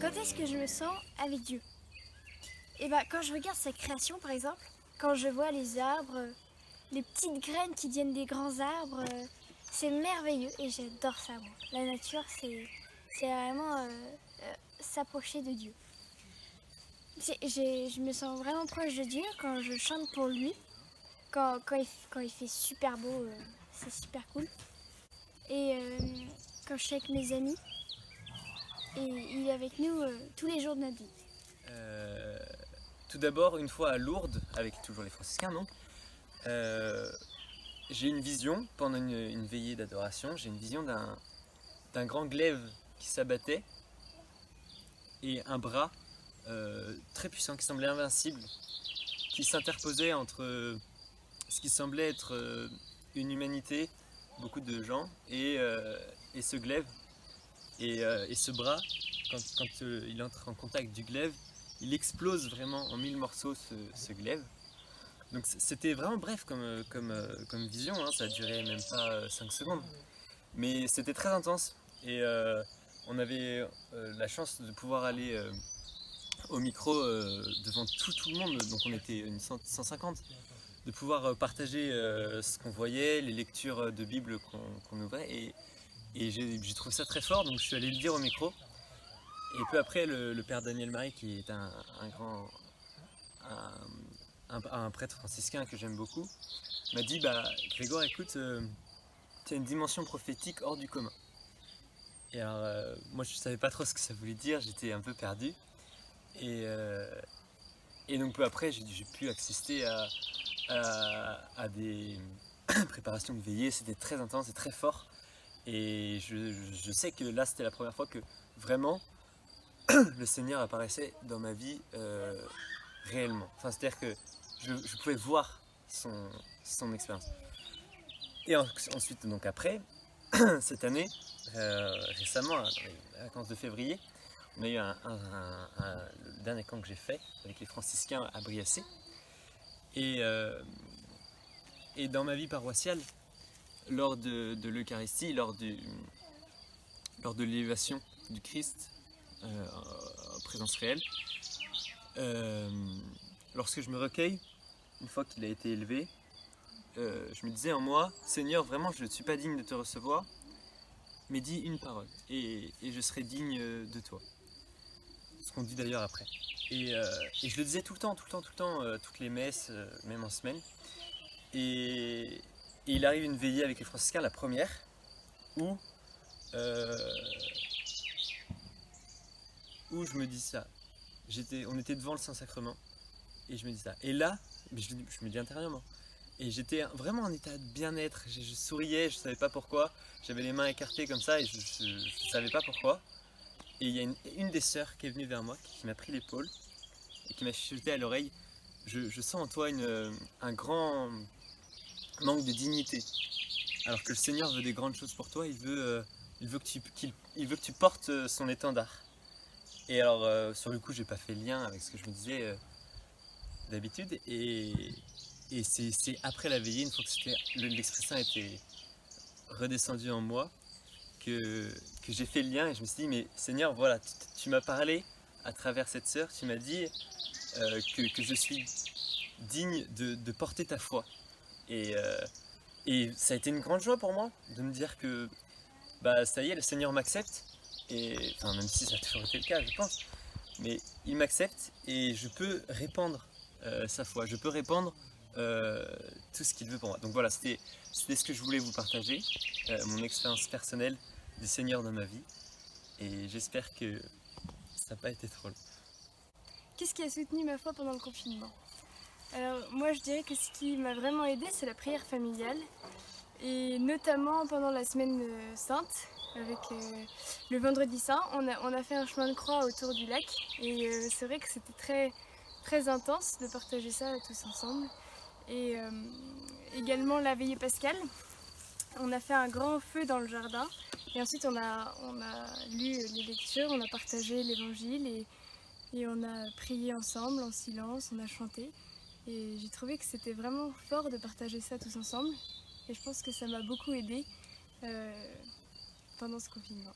Quand est-ce que je me sens avec Dieu? Et bah quand je regarde sa création par exemple, quand je vois les arbres, les petites graines qui deviennent des grands arbres, c'est merveilleux et j'adore ça moi. La nature c'est vraiment s'approcher de Dieu. Je me sens vraiment proche de Dieu quand je chante pour lui, quand il fait super beau, c'est super cool. Et quand je suis avec mes amis, et il est avec nous tous les jours de notre vie. Euh, Tout d'abord, une fois à Lourdes, avec toujours les franciscains donc, euh, j'ai une vision, pendant une veillée d'adoration, j'ai une vision d'un grand glaive qui s'abattait et un bras très puissant qui semblait invincible, qui s'interposait entre ce qui semblait être une humanité, beaucoup de gens, et ce glaive. Et ce bras, quand il entre en contact du glaive, il explose vraiment en mille morceaux ce glaive. Donc c'était vraiment bref comme vision, hein, ça a duré même pas 5 secondes. Mais c'était très intense et on avait la chance de pouvoir aller au micro devant tout le monde, donc on était une 150, de pouvoir partager ce qu'on voyait, les lectures de Bible qu'on ouvrait et j'ai trouvé ça très fort, donc je suis allé le dire au micro. Et peu après, le père Daniel Marie, qui est un grand un prêtre franciscain que j'aime beaucoup, m'a dit bah Grégoire, écoute, tu as une dimension prophétique hors du commun. Et alors, moi je savais pas trop ce que ça voulait dire, j'étais un peu perdu. Et, euh, et donc peu après, j'ai pu assister à des préparations de veillée, c'était très intense et très fort. Et je sais que là, c'était la première fois que vraiment le Seigneur apparaissait dans ma vie réellement. Enfin, c'est-à-dire que je pouvais voir son expérience. Et ensuite, donc après, cette année, récemment, dans les vacances de février, on a eu le dernier camp que j'ai fait avec les franciscains à Briassé. Et, euh, et dans ma vie paroissiale, lors de l'Eucharistie, lors de l'élévation du Christ en présence réelle, euh, lorsque je me recueille, une fois qu'il a été élevé, je me disais en moi, Seigneur, vraiment, je ne suis pas digne de te recevoir, mais dis une parole, et je serai digne de toi. Ce qu'on dit d'ailleurs après. Et je le disais tout le temps, toutes les messes, même en semaine. Et, et il arrive une veillée avec les franciscains, la première, où, euh, où je me dis ça. On était devant le Saint-Sacrement, et je me dis ça. Et là, je me dis intérieurement, et j'étais vraiment en état de bien-être. Je souriais, je savais pas pourquoi. J'avais les mains écartées comme ça et je savais pas pourquoi. Et il y a une des sœurs qui est venue vers moi, qui m'a pris l'épaule et qui m'a chuchoté à l'oreille. Je sens en toi un grand manque de dignité. Alors que le Seigneur veut des grandes choses pour toi, il veut il veut que tu portes son étendard. Et alors, sur le coup, j'ai pas fait le lien avec ce que je me disais d'habitude. Et c'est après la veillée, une fois que l'Esprit Saint était redescendu en moi, que j'ai fait le lien et je me suis dit, mais Seigneur, voilà, tu m'as parlé à travers cette sœur, tu m'as dit que je suis digne de porter ta foi. Et, euh, et ça a été une grande joie pour moi de me dire que bah ça y est, le Seigneur m'accepte. Et enfin, même si ça a toujours été le cas, je pense, mais il m'accepte et je peux répandre sa foi, je peux répandre euh, tout ce qu'il veut pour moi. Donc voilà, c'était ce que je voulais vous partager, mon expérience personnelle du Seigneur dans ma vie. Et j'espère que ça n'a pas été trop long. Qu'est-ce qui a soutenu ma foi pendant le confinement? Alors moi je dirais que ce qui m'a vraiment aidé c'est la prière familiale et notamment pendant la semaine sainte avec le vendredi saint on a fait un chemin de croix autour du lac et c'est vrai que c'était très intense de partager ça tous ensemble et également la veillée pascale on a fait un grand feu dans le jardin et ensuite on a lu les lectures, on a partagé l'évangile et on a prié ensemble en silence, on a chanté. Et j'ai trouvé que c'était vraiment fort de partager ça tous ensemble. Et je pense que ça m'a beaucoup aidée pendant ce confinement.